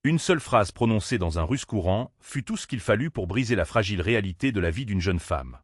Une seule phrase prononcée dans un russe courant fut tout ce qu'il fallut pour briser la fragile réalité de la vie d'une jeune femme.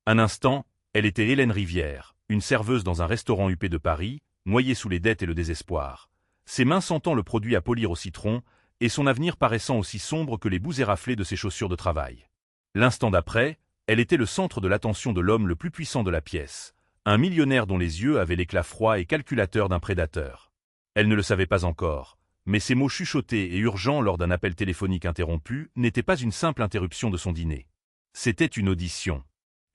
Un instant, elle était Hélène Rivière, une serveuse dans un restaurant huppé de Paris, noyée sous les dettes et le désespoir, ses mains sentant le produit à polir au citron, et son avenir paraissant aussi sombre que les bouts éraflés de ses chaussures de travail. L'instant d'après, elle était le centre de l'attention de l'homme le plus puissant de la pièce, un millionnaire dont les yeux avaient l'éclat froid et calculateur d'un prédateur. Elle ne le savait pas encore, mais ses mots chuchotés et urgents lors d'un appel téléphonique interrompu n'étaient pas une simple interruption de son dîner. C'était une audition.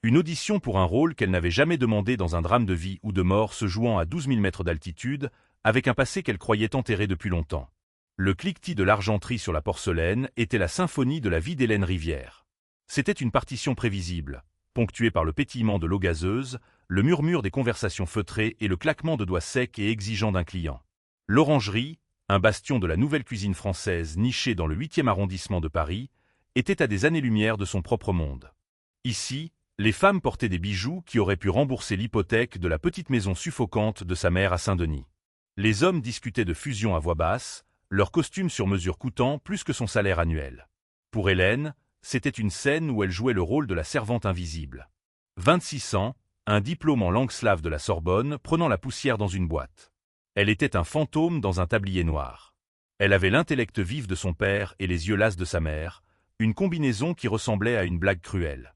Une audition pour un rôle qu'elle n'avait jamais demandé dans un drame de vie ou de mort se jouant à 12 000 mètres d'altitude, avec un passé qu'elle croyait enterré depuis longtemps. Le cliquetis de l'argenterie sur la porcelaine était la symphonie de la vie d'Hélène Rivière. C'était une partition prévisible, ponctuée par le pétillement de l'eau gazeuse, le murmure des conversations feutrées et le claquement de doigts secs et exigeants d'un client. L'Orangerie, un bastion de la nouvelle cuisine française niché dans le 8e arrondissement de Paris, était à des années-lumière de son propre monde. Ici, les femmes portaient des bijoux qui auraient pu rembourser l'hypothèque de la petite maison suffocante de sa mère à Saint-Denis. Les hommes discutaient de fusion à voix basse, leurs costumes sur mesure coûtant plus que son salaire annuel. Pour Hélène, c'était une scène où elle jouait le rôle de la servante invisible. 26 ans, un diplôme en langue slave de la Sorbonne prenant la poussière dans une boîte. Elle était un fantôme dans un tablier noir. Elle avait l'intellect vif de son père et les yeux lasses de sa mère, une combinaison qui ressemblait à une blague cruelle.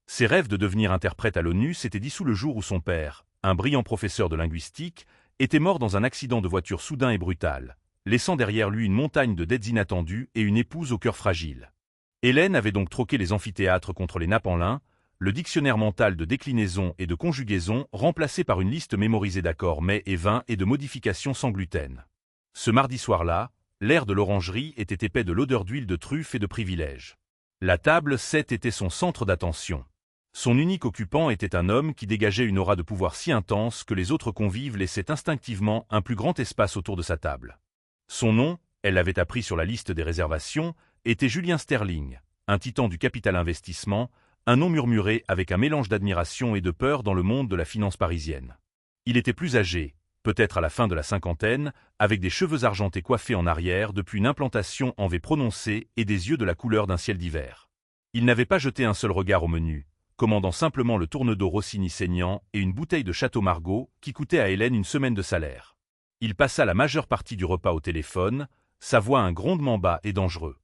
Ses rêves de devenir interprète à l'ONU s'étaient dissous le jour où son père, un brillant professeur de linguistique, était mort dans un accident de voiture soudain et brutal, laissant derrière lui une montagne de dettes inattendues et une épouse au cœur fragile. Hélène avait donc troqué les amphithéâtres contre les nappes en lin, le dictionnaire mental de déclinaison et de conjugaison remplacé par une liste mémorisée d'accords mets et vains et de modifications sans gluten. Ce mardi soir-là, l'air de l'Orangerie était épais de l'odeur d'huile de truffe et de privilèges. La table 7 était son centre d'attention. Son unique occupant était un homme qui dégageait une aura de pouvoir si intense que les autres convives laissaient instinctivement un plus grand espace autour de sa table. Son nom, elle l'avait appris sur la liste des réservations, était Julien Sterling, un titan du capital investissement, un nom murmuré avec un mélange d'admiration et de peur dans le monde de la finance parisienne. Il était plus âgé, peut-être à la fin de la cinquantaine, avec des cheveux argentés coiffés en arrière depuis une implantation en V prononcée et des yeux de la couleur d'un ciel d'hiver. Il n'avait pas jeté un seul regard au menu, commandant simplement le tourne-dos Rossini saignant et une bouteille de Château Margaux qui coûtait à Hélène une semaine de salaire. Il passa la majeure partie du repas au téléphone, sa voix un grondement bas et dangereux.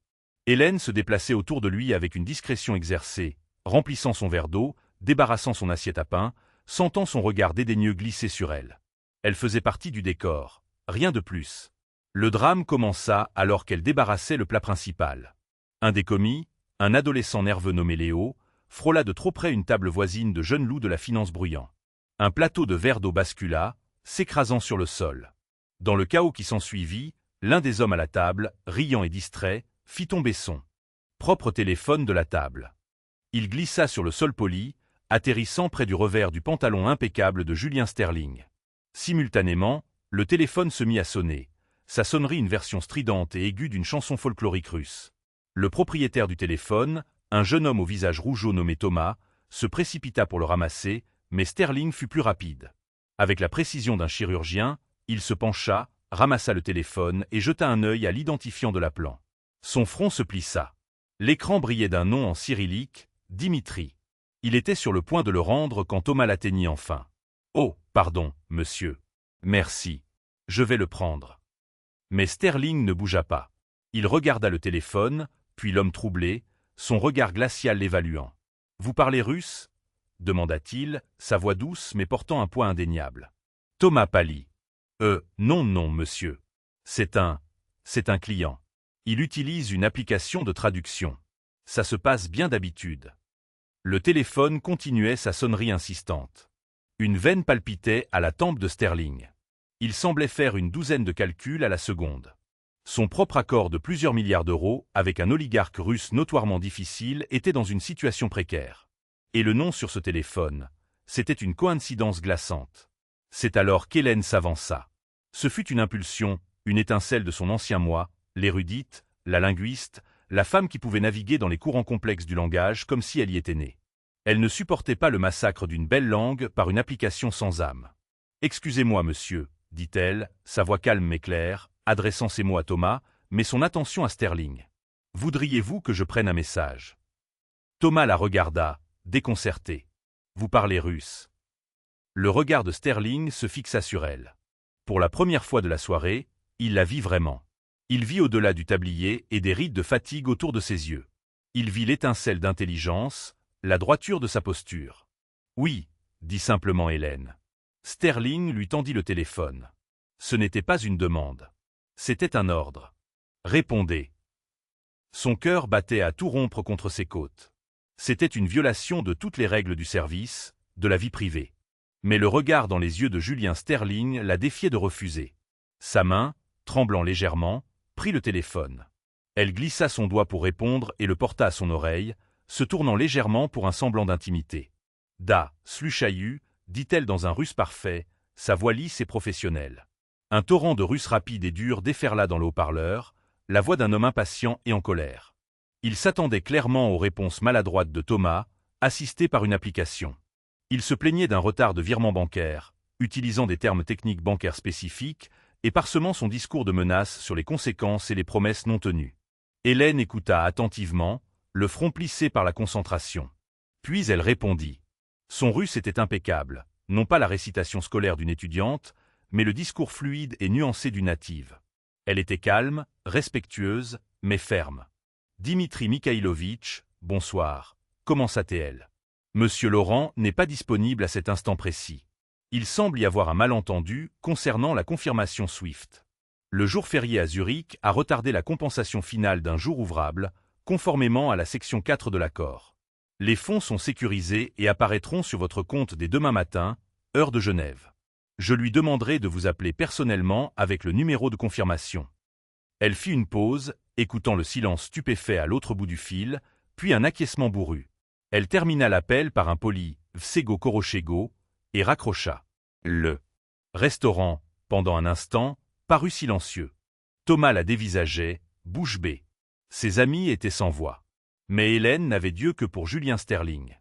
Hélène se déplaçait autour de lui avec une discrétion exercée, remplissant son verre d'eau, débarrassant son assiette à pain, sentant son regard dédaigneux glisser sur elle. Elle faisait partie du décor, rien de plus. Le drame commença alors qu'elle débarrassait le plat principal. Un des commis, un adolescent nerveux nommé Léo, frôla de trop près une table voisine de jeunes loups de la finance bruyant. Un plateau de verre d'eau bascula, s'écrasant sur le sol. Dans le chaos qui s'ensuivit, l'un des hommes à la table, riant et distrait, fit tomber son propre téléphone de la table. Il glissa sur le sol poli, atterrissant près du revers du pantalon impeccable de Julien Sterling. Simultanément, le téléphone se mit à sonner, sa sonnerie une version stridente et aiguë d'une chanson folklorique russe. Le propriétaire du téléphone, un jeune homme au visage rougeau nommé Thomas, se précipita pour le ramasser, mais Sterling fut plus rapide. Avec la précision d'un chirurgien, il se pencha, ramassa le téléphone et jeta un œil à l'identifiant de l'appelant. Son front se plissa. L'écran brillait d'un nom en cyrillique, Dimitri. Il était sur le point de le rendre quand Thomas l'atteignit enfin. « Oh, pardon, monsieur. Merci. Je vais le prendre. » Mais Sterling ne bougea pas. Il regarda le téléphone, puis l'homme troublé, son regard glacial l'évaluant. « Vous parlez russe ?» demanda-t-il, sa voix douce mais portant un poids indéniable. Thomas pâlit. « Non, monsieur. C'est un client. Il utilise une application de traduction. Ça se passe bien d'habitude. » Le téléphone continuait sa sonnerie insistante. Une veine palpitait à la tempe de Sterling. Il semblait faire une douzaine de calculs à la seconde. Son propre accord de plusieurs milliards d'euros avec un oligarque russe notoirement difficile était dans une situation précaire. Et le nom sur ce téléphone, c'était une coïncidence glaçante. C'est alors qu'Hélène s'avança. Ce fut une impulsion, une étincelle de son ancien moi, l'érudite, la linguiste, la femme qui pouvait naviguer dans les courants complexes du langage comme si elle y était née. Elle ne supportait pas le massacre d'une belle langue par une application sans âme. « Excusez-moi, monsieur, dit-elle, sa voix calme mais claire, adressant ces mots à Thomas, mais son attention à Sterling. « Voudriez-vous que je prenne un message ?» Thomas la regarda, déconcerté. « Vous parlez russe ?» Le regard de Sterling se fixa sur elle. Pour la première fois de la soirée, il la vit vraiment. Il vit au-delà du tablier et des rides de fatigue autour de ses yeux. Il vit l'étincelle d'intelligence, la droiture de sa posture. « Oui », dit simplement Hélène. Sterling lui tendit le téléphone. Ce n'était pas une demande. C'était un ordre. « Répondez. » Son cœur battait à tout rompre contre ses côtes. C'était une violation de toutes les règles du service, de la vie privée. Mais le regard dans les yeux de Julien Sterling la défiait de refuser. Sa main, tremblant légèrement, prit le téléphone. Elle glissa son doigt pour répondre et le porta à son oreille, se tournant légèrement pour un semblant d'intimité. « Da, Sluchaïu », dit-elle dans un russe parfait, sa voix lisse et professionnelle. Un torrent de russe rapide et dur déferla dans le haut-parleur, la voix d'un homme impatient et en colère. Il s'attendait clairement aux réponses maladroites de Thomas, assisté par une application. Il se plaignait d'un retard de virement bancaire, utilisant des termes techniques bancaires spécifiques et parsemant son discours de menaces sur les conséquences et les promesses non tenues. Hélène écouta attentivement, le front plissé par la concentration. Puis elle répondit. Son russe était impeccable, non pas la récitation scolaire d'une étudiante, mais le discours fluide et nuancé d'une native. Elle était calme, respectueuse, mais ferme. « Dimitri Mikhailovitch, bonsoir, commença-t-elle. Monsieur Laurent n'est pas disponible à cet instant précis. Il semble y avoir un malentendu concernant la confirmation SWIFT. Le jour férié à Zurich a retardé la compensation finale d'un jour ouvrable, conformément à la section 4 de l'accord. Les fonds sont sécurisés et apparaîtront sur votre compte dès demain matin, heure de Genève. Je lui demanderai de vous appeler personnellement avec le numéro de confirmation. » Elle fit une pause, écoutant le silence stupéfait à l'autre bout du fil, puis un acquiescement bourru. Elle termina l'appel par un poli « Vsego Koroshego » et raccrocha. Le restaurant, pendant un instant, parut silencieux. Thomas la dévisageait, bouche bée. Ses amis étaient sans voix. Mais Hélène n'avait d'yeux que pour Julien Sterling.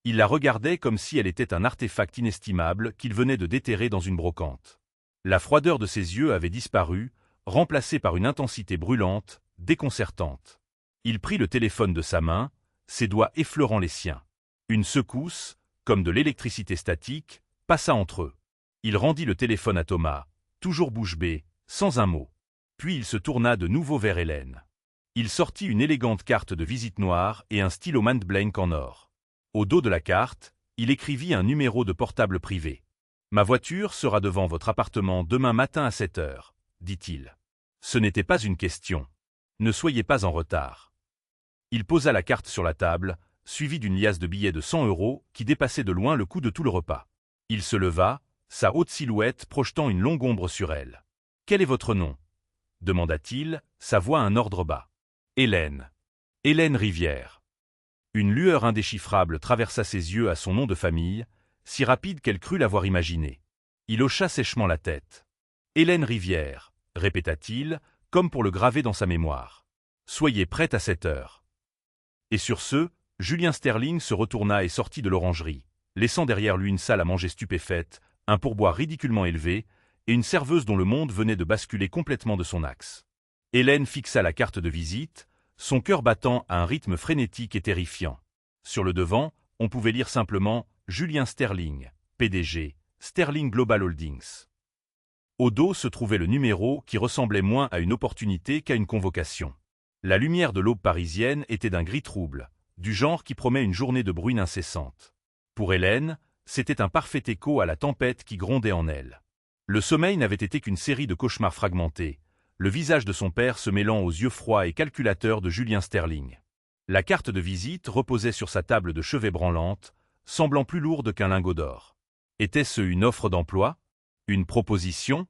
Il la regardait comme si elle était un artefact inestimable qu'il venait de déterrer dans une brocante. La froideur de ses yeux avait disparu, remplacée par une intensité brûlante, déconcertante. Il prit le téléphone de sa main, ses doigts effleurant les siens. Une secousse, comme de l'électricité statique, passa entre eux. Il rendit le téléphone à Thomas, toujours bouche bée, sans un mot. Puis il se tourna de nouveau vers Hélène. Il sortit une élégante carte de visite noire et un stylo Montblanc en or. Au dos de la carte, il écrivit un numéro de portable privé. « Ma voiture sera devant votre appartement demain matin à 7 heures, dit-il. Ce n'était pas une question. Ne soyez pas en retard. » Il posa la carte sur la table, suivi d'une liasse de billets de 100 € qui dépassait de loin le coût de tout le repas. Il se leva, sa haute silhouette projetant une longue ombre sur elle. « Quel est votre nom ?» demanda-t-il, sa voix un ordre bas. « Hélène. Hélène Rivière. » Une lueur indéchiffrable traversa ses yeux à son nom de famille, si rapide qu'elle crut l'avoir imaginé. Il hocha sèchement la tête. « Hélène Rivière, » répéta-t-il, comme pour le graver dans sa mémoire. « Soyez prête à 7 heures. » Et sur ce, Julien Sterling se retourna et sortit de l'orangerie, laissant derrière lui une salle à manger stupéfaite, un pourboire ridiculement élevé, et une serveuse dont le monde venait de basculer complètement de son axe. Hélène fixa la carte de visite, son cœur battant à un rythme frénétique et terrifiant. Sur le devant, on pouvait lire simplement « Julien Sterling, PDG, Sterling Global Holdings ». Au dos se trouvait le numéro qui ressemblait moins à une opportunité qu'à une convocation. La lumière de l'aube parisienne était d'un gris trouble, du genre qui promet une journée de bruine incessante. Pour Hélène, c'était un parfait écho à la tempête qui grondait en elle. Le sommeil n'avait été qu'une série de cauchemars fragmentés, le visage de son père se mêlant aux yeux froids et calculateurs de Julien Sterling. La carte de visite reposait sur sa table de chevet branlante, semblant plus lourde qu'un lingot d'or. Était-ce une offre d'emploi? Une proposition?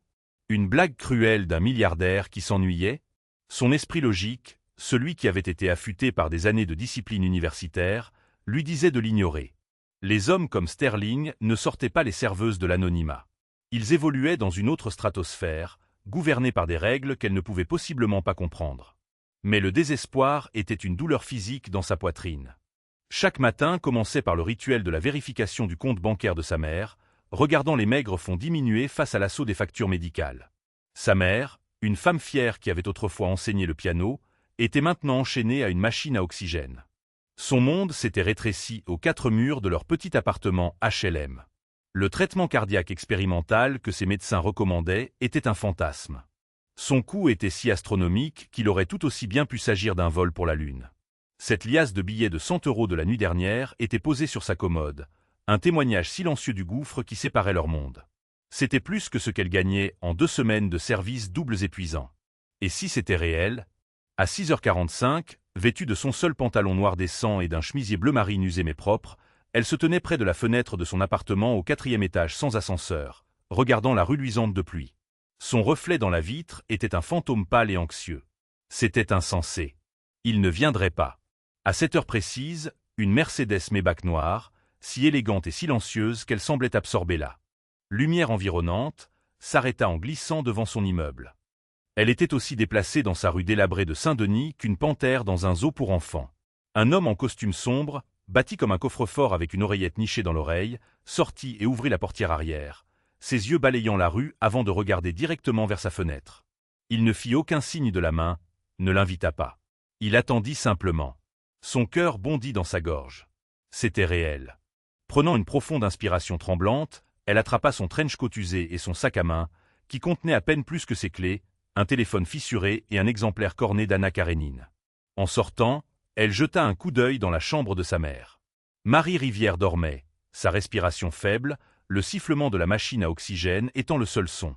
Une blague cruelle d'un milliardaire qui s'ennuyait? Son esprit logique, celui qui avait été affûté par des années de discipline universitaire, lui disait de l'ignorer. Les hommes comme Sterling ne sortaient pas les serveuses de l'anonymat. Ils évoluaient dans une autre stratosphère, gouvernés par des règles qu'elle ne pouvait possiblement pas comprendre. Mais le désespoir était une douleur physique dans sa poitrine. Chaque matin commençait par le rituel de la vérification du compte bancaire de sa mère, regardant les maigres fonds diminuer face à l'assaut des factures médicales. Sa mère, Une femme fière qui avait autrefois enseigné le piano était maintenant enchaînée à une machine à oxygène. Son monde s'était rétréci aux 4 murs de leur petit appartement HLM. Le traitement cardiaque expérimental que ses médecins recommandaient était un fantasme. Son coût était si astronomique qu'il aurait tout aussi bien pu s'agir d'un vol pour la Lune. Cette liasse de billets de 100 € de la nuit dernière était posée sur sa commode, un témoignage silencieux du gouffre qui séparait leur monde. C'était plus que ce qu'elle gagnait en 2 semaines de services doubles épuisants. Et si c'était réel? À 6h45, vêtue de son seul pantalon noir décent et d'un chemisier bleu marine usé mais propre, elle se tenait près de la fenêtre de son appartement au 4e étage sans ascenseur, regardant la rue luisante de pluie. Son reflet dans la vitre était un fantôme pâle et anxieux. C'était insensé. Il ne viendrait pas. À cette heure précise, une Mercedes Maybach noire, si élégante et silencieuse qu'elle semblait absorber la lumière environnante, s'arrêta en glissant devant son immeuble. Elle était aussi déplacée dans sa rue délabrée de Saint-Denis qu'une panthère dans un zoo pour enfants. Un homme en costume sombre, bâti comme un coffre-fort avec une oreillette nichée dans l'oreille, sortit et ouvrit la portière arrière, ses yeux balayant la rue avant de regarder directement vers sa fenêtre. Il ne fit aucun signe de la main, ne l'invita pas. Il attendit simplement. Son cœur bondit dans sa gorge. C'était réel. Prenant une profonde inspiration tremblante, elle attrapa son trench coat usé et son sac à main, qui contenait à peine plus que ses clés, un téléphone fissuré et un exemplaire corné d'Anna Karénine. En sortant, elle jeta un coup d'œil dans la chambre de sa mère. Marie Rivière dormait, sa respiration faible, le sifflement de la machine à oxygène étant le seul son.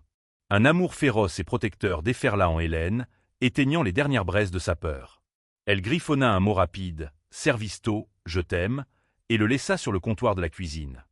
Un amour féroce et protecteur déferla en Hélène, éteignant les dernières braises de sa peur. Elle griffonna un mot rapide, « Servisto, je t'aime », et le laissa sur le comptoir de la cuisine.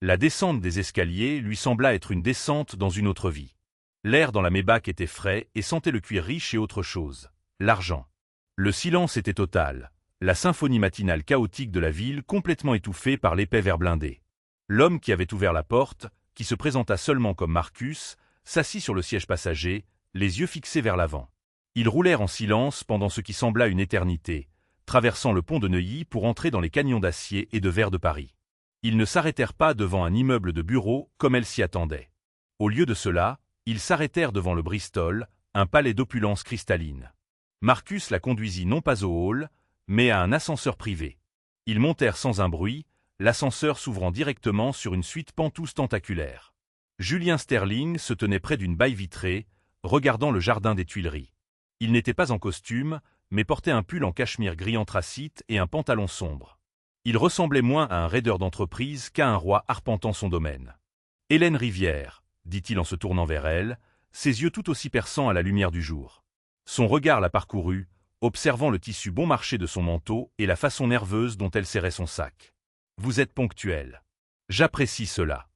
La descente des escaliers lui sembla être une descente dans une autre vie. L'air dans la Maybach était frais et sentait le cuir riche et autre chose, l'argent. Le silence était total, la symphonie matinale chaotique de la ville complètement étouffée par l'épais verre blindé. L'homme qui avait ouvert la porte, qui se présenta seulement comme Marcus, s'assit sur le siège passager, les yeux fixés vers l'avant. Ils roulèrent en silence pendant ce qui sembla une éternité, traversant le pont de Neuilly pour entrer dans les canyons d'acier et de verre de Paris. Ils ne s'arrêtèrent pas devant un immeuble de bureaux comme elle s'y attendait. Au lieu de cela, ils s'arrêtèrent devant le Bristol, un palais d'opulence cristalline. Marcus la conduisit non pas au hall, mais à un ascenseur privé. Ils montèrent sans un bruit, l'ascenseur s'ouvrant directement sur une suite pentouze tentaculaire. Julien Sterling se tenait près d'une baille vitrée, regardant le jardin des Tuileries. Il n'était pas en costume, mais portait un pull en cachemire gris anthracite et un pantalon sombre. Il ressemblait moins à un raideur d'entreprise qu'à un roi arpentant son domaine. « Hélène Rivière », dit-il en se tournant vers elle, ses yeux tout aussi perçants à la lumière du jour. Son regard la parcourut, observant le tissu bon marché de son manteau et la façon nerveuse dont elle serrait son sac. « Vous êtes ponctuelle. J'apprécie cela. »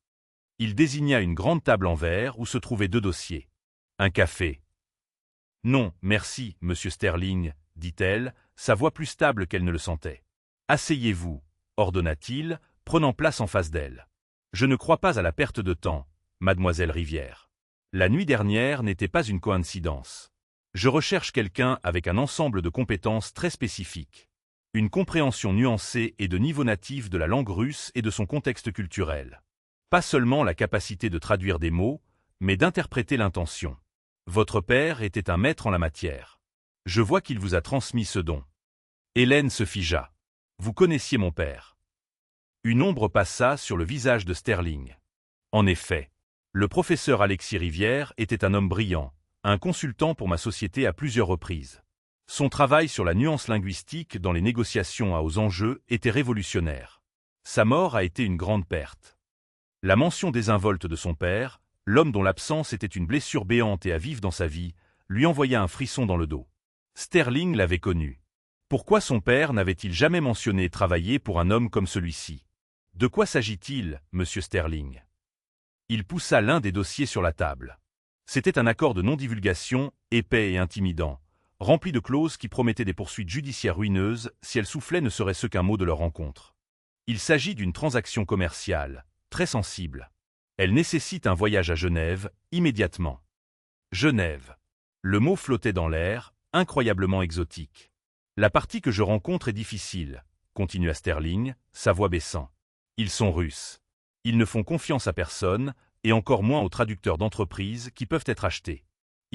Il désigna une grande table en verre où se trouvaient 2 dossiers. « Un café. »« Non, merci, monsieur Sterling, » dit-elle, sa voix plus stable qu'elle ne le sentait. « Asseyez-vous, » ordonna-t-il, prenant place en face d'elle. « Je ne crois pas à la perte de temps, mademoiselle Rivière. La nuit dernière n'était pas une coïncidence. Je recherche quelqu'un avec un ensemble de compétences très spécifiques. Une compréhension nuancée et de niveau natif de la langue russe et de son contexte culturel. Pas seulement la capacité de traduire des mots, mais d'interpréter l'intention. Votre père était un maître en la matière. Je vois qu'il vous a transmis ce don. » Hélène se figea. « Vous connaissiez mon père. » Une ombre passa sur le visage de Sterling. En effet, le professeur Alexis Rivière était un homme brillant, un consultant pour ma société à plusieurs reprises. Son travail sur la nuance linguistique dans les négociations à hauts enjeux était révolutionnaire. Sa mort a été une grande perte. La mention désinvolte de son père, l'homme dont l'absence était une blessure béante et à vivre dans sa vie, lui envoya un frisson dans le dos. Sterling l'avait connu. Pourquoi son père n'avait-il jamais mentionné travailler pour un homme comme celui-ci? De quoi s'agit-il, monsieur Sterling? Il poussa l'un des dossiers sur la table. C'était un accord de non-divulgation, épais et intimidant, rempli de clauses qui promettaient des poursuites judiciaires ruineuses si elles soufflaient ne serait-ce qu'un mot de leur rencontre. Il s'agit d'une transaction commerciale, très sensible. Elle nécessite un voyage à Genève, immédiatement. Genève. Le mot flottait dans l'air, incroyablement exotique. La partie que je rencontre est difficile, continua Sterling, sa voix baissant. Ils sont russes. Ils ne font confiance à personne, et encore moins aux traducteurs d'entreprises qui peuvent être achetés.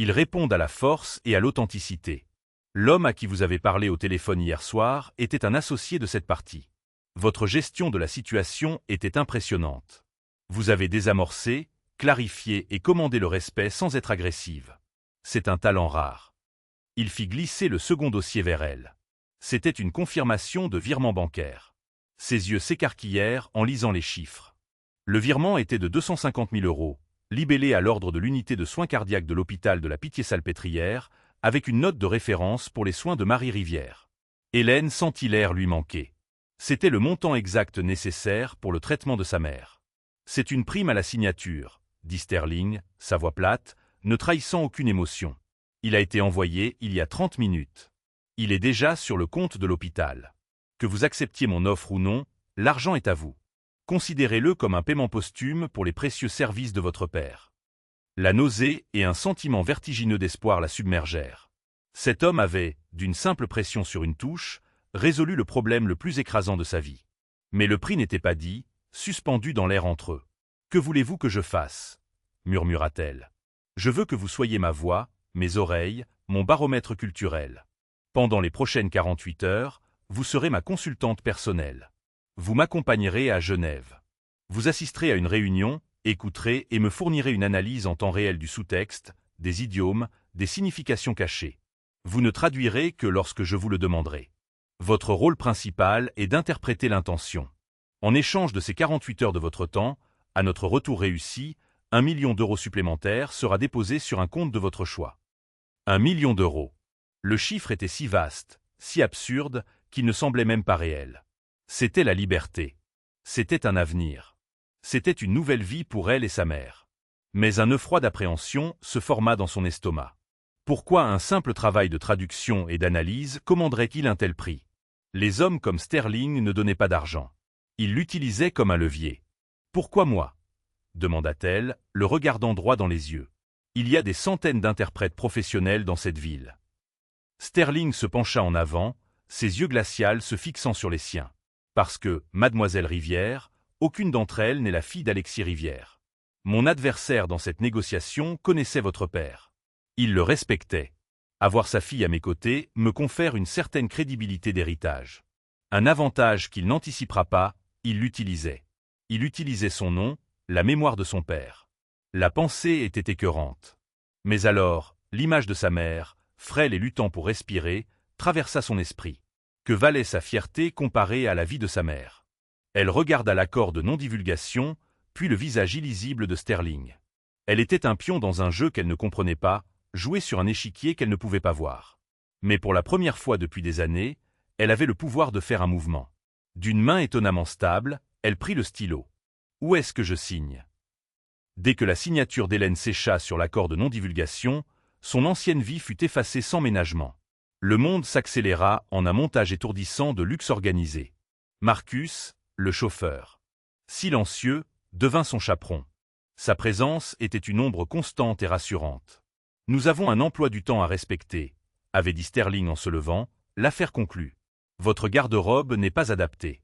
Ils répondent à la force et à l'authenticité. L'homme à qui vous avez parlé au téléphone hier soir était un associé de cette partie. Votre gestion de la situation était impressionnante. Vous avez désamorcé, clarifié et commandé le respect sans être agressive. C'est un talent rare. Il fit glisser le second dossier vers elle. C'était une confirmation de virement bancaire. Ses yeux s'écarquillèrent en lisant les chiffres. Le virement était de 250 000 €, libellé à l'ordre de l'unité de soins cardiaques de l'hôpital de la Pitié-Salpêtrière, avec une note de référence pour les soins de Marie Rivière. Hélène sentit l'air lui manquer. C'était le montant exact nécessaire pour le traitement de sa mère. C'est une prime à la signature, dit Sterling, sa voix plate, ne trahissant aucune émotion. Il a été envoyé il y a 30 minutes. Il est déjà sur le compte de l'hôpital. Que vous acceptiez mon offre ou non, l'argent est à vous. Considérez-le comme un paiement posthume pour les précieux services de votre père. La nausée et un sentiment vertigineux d'espoir la submergèrent. Cet homme avait, d'une simple pression sur une touche, résolu le problème le plus écrasant de sa vie. Mais le prix n'était pas dit, suspendu dans l'air entre eux. « Que voulez-vous que je fasse » murmura-t-elle. « Je veux que vous soyez ma voix, mes oreilles, mon baromètre culturel. Pendant les prochaines 48 heures, vous serez ma consultante personnelle. Vous m'accompagnerez à Genève. Vous assisterez à une réunion, écouterez et me fournirez une analyse en temps réel du sous-texte, des idiomes, des significations cachées. Vous ne traduirez que lorsque je vous le demanderai. Votre rôle principal est d'interpréter l'intention. En échange de ces 48 heures de votre temps, à notre retour réussi, 1 million d'euros supplémentaires sera déposé sur un compte de votre choix. 1 million d'euros. Le chiffre était si vaste, si absurde, qu'il ne semblait même pas réel. C'était la liberté. C'était un avenir. C'était une nouvelle vie pour elle et sa mère. Mais un œuf froid d'appréhension se forma dans son estomac. Pourquoi un simple travail de traduction et d'analyse commanderait-il un tel prix? Les hommes comme Sterling ne donnaient pas d'argent. Ils l'utilisaient comme un levier. « Pourquoi moi » demanda-t-elle, le regardant droit dans les yeux. « Il y a des centaines d'interprètes professionnels dans cette ville. » Sterling se pencha en avant, ses yeux glacials se fixant sur les siens. « Parce que, mademoiselle Rivière, aucune d'entre elles n'est la fille d'Alexis Rivière. Mon adversaire dans cette négociation connaissait votre père. Il le respectait. Avoir sa fille à mes côtés me confère une certaine crédibilité d'héritage. Un avantage qu'il n'anticipera pas, il l'utilisait. Il utilisait son nom, la mémoire de son père. La pensée était écœurante. Mais alors, l'image de sa mère, frêle et luttant pour respirer, traversa son esprit. Que valait sa fierté comparée à la vie de sa mère? Elle regarda l'accord de non-divulgation, puis le visage illisible de Sterling. Elle était un pion dans un jeu qu'elle ne comprenait pas, joué sur un échiquier qu'elle ne pouvait pas voir. Mais pour la première fois depuis des années, elle avait le pouvoir de faire un mouvement. D'une main étonnamment stable, elle prit le stylo. « Où est-ce que je signe ?» Dès que la signature d'Hélène sécha sur l'accord de non-divulgation, son ancienne vie fut effacée sans ménagement. Le monde s'accéléra en un montage étourdissant de luxe organisé. Marcus, le chauffeur, silencieux, devint son chaperon. Sa présence était une ombre constante et rassurante. « Nous avons un emploi du temps à respecter », avait dit Sterling en se levant, l'affaire conclue. « Votre garde-robe n'est pas adaptée. »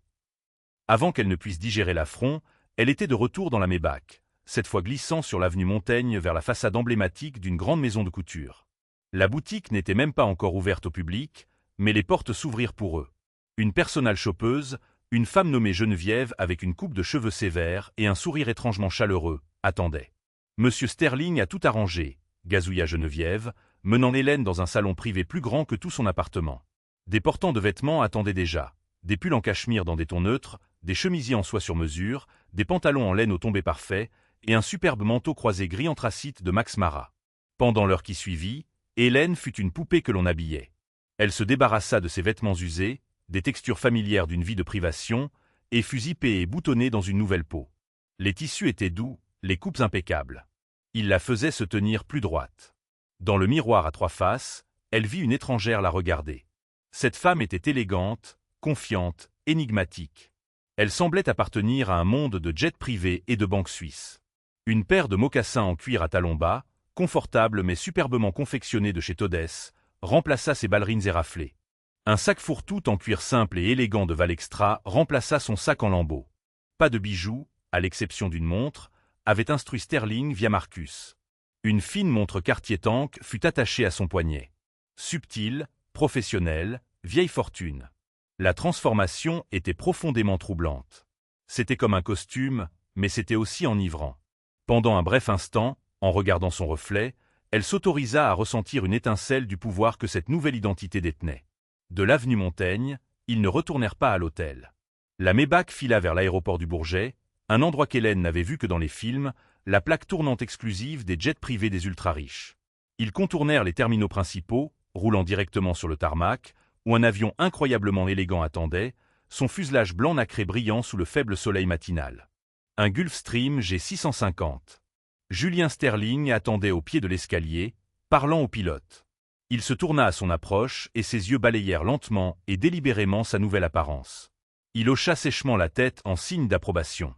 Avant qu'elle ne puisse digérer l'affront, elle était de retour dans la Maybach, cette fois glissant sur l'avenue Montaigne vers la façade emblématique d'une grande maison de couture. La boutique n'était même pas encore ouverte au public, mais les portes s'ouvrirent pour eux. Une personnelle chopeuse, une femme nommée Geneviève avec une coupe de cheveux sévère et un sourire étrangement chaleureux, attendait. « Monsieur Sterling a tout arrangé », gazouilla Geneviève, menant Hélène dans un salon privé plus grand que tout son appartement. Des portants de vêtements attendaient déjà, des pulls en cachemire dans des tons neutres, des chemisiers en soie sur mesure, des pantalons en laine au tombé parfait, et un superbe manteau croisé gris anthracite de Max Mara. Pendant l'heure qui suivit, Hélène fut une poupée que l'on habillait. Elle se débarrassa de ses vêtements usés, des textures familières d'une vie de privation, et fut zippée et boutonnée dans une nouvelle peau. Les tissus étaient doux, les coupes impeccables. Il la faisait se tenir plus droite. Dans le miroir à 3 faces, elle vit une étrangère la regarder. Cette femme était élégante, confiante, énigmatique. Elle semblait appartenir à un monde de jets privés et de banques suisses. Une paire de mocassins en cuir à talons bas, confortables mais superbement confectionnés de chez Todès, remplaça ses ballerines éraflées. Un sac fourre-tout en cuir simple et élégant de Valextra remplaça son sac en lambeaux. Pas de bijoux, à l'exception d'une montre, avait instruit Sterling via Marcus. Une fine montre Cartier-Tank fut attachée à son poignet. Subtile, professionnelle, vieille fortune. La transformation était profondément troublante. C'était comme un costume, mais c'était aussi enivrant. Pendant un bref instant, en regardant son reflet, elle s'autorisa à ressentir une étincelle du pouvoir que cette nouvelle identité détenait. De l'avenue Montaigne, ils ne retournèrent pas à l'hôtel. La Maybach fila vers l'aéroport du Bourget, un endroit qu'Hélène n'avait vu que dans les films, la plaque tournante exclusive des jets privés des ultra-riches. Ils contournèrent les terminaux principaux, roulant directement sur le tarmac, où un avion incroyablement élégant attendait, son fuselage blanc nacré brillant sous le faible soleil matinal. Un Gulfstream G650. Julien Sterling attendait au pied de l'escalier, parlant au pilote. Il se tourna à son approche et ses yeux balayèrent lentement et délibérément sa nouvelle apparence. Il hocha sèchement la tête en signe d'approbation.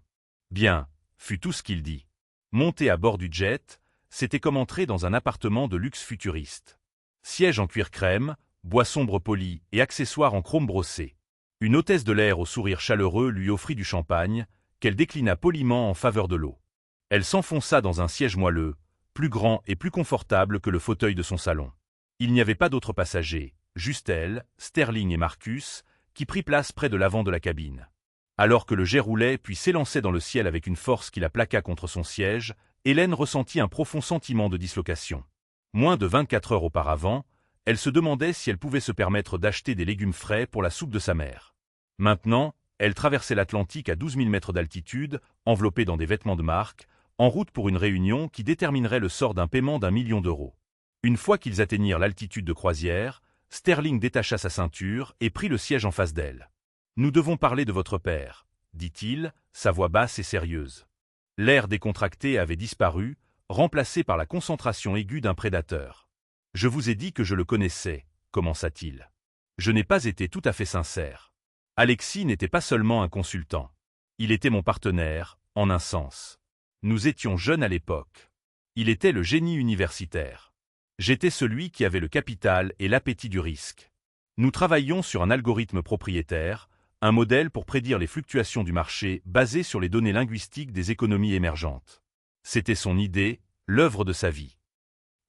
Bien, fut tout ce qu'il dit. Monter à bord du jet, c'était comme entrer dans un appartement de luxe futuriste. Siège en cuir crème, bois sombre poli et accessoires en chrome brossé. Une hôtesse de l'air au sourire chaleureux lui offrit du champagne, qu'elle déclina poliment en faveur de l'eau. Elle s'enfonça dans un siège moelleux, plus grand et plus confortable que le fauteuil de son salon. Il n'y avait pas d'autres passagers, juste elle, Sterling et Marcus, qui prit place près de l'avant de la cabine. Alors que le jet roulait puis s'élançait dans le ciel avec une force qui la plaqua contre son siège, Hélène ressentit un profond sentiment de dislocation. Moins de 24 heures auparavant, elle se demandait si elle pouvait se permettre d'acheter des légumes frais pour la soupe de sa mère. Maintenant, elle traversait l'Atlantique à 12 000 mètres d'altitude, enveloppée dans des vêtements de marque, en route pour une réunion qui déterminerait le sort d'un paiement d'1 million d'euros. Une fois qu'ils atteignirent l'altitude de croisière, Sterling détacha sa ceinture et prit le siège en face d'elle. « Nous devons parler de votre père, » dit-il, sa voix basse et sérieuse. L'air décontracté avait disparu, remplacé par la concentration aiguë d'un prédateur. « Je vous ai dit que je le connaissais, » commença-t-il. « Je n'ai pas été tout à fait sincère. Alexis n'était pas seulement un consultant. Il était mon partenaire, en un sens. Nous étions jeunes à l'époque. Il était le génie universitaire. J'étais celui qui avait le capital et l'appétit du risque. Nous travaillions sur un algorithme propriétaire, un modèle pour prédire les fluctuations du marché basé sur les données linguistiques des économies émergentes. C'était son idée, l'œuvre de sa vie.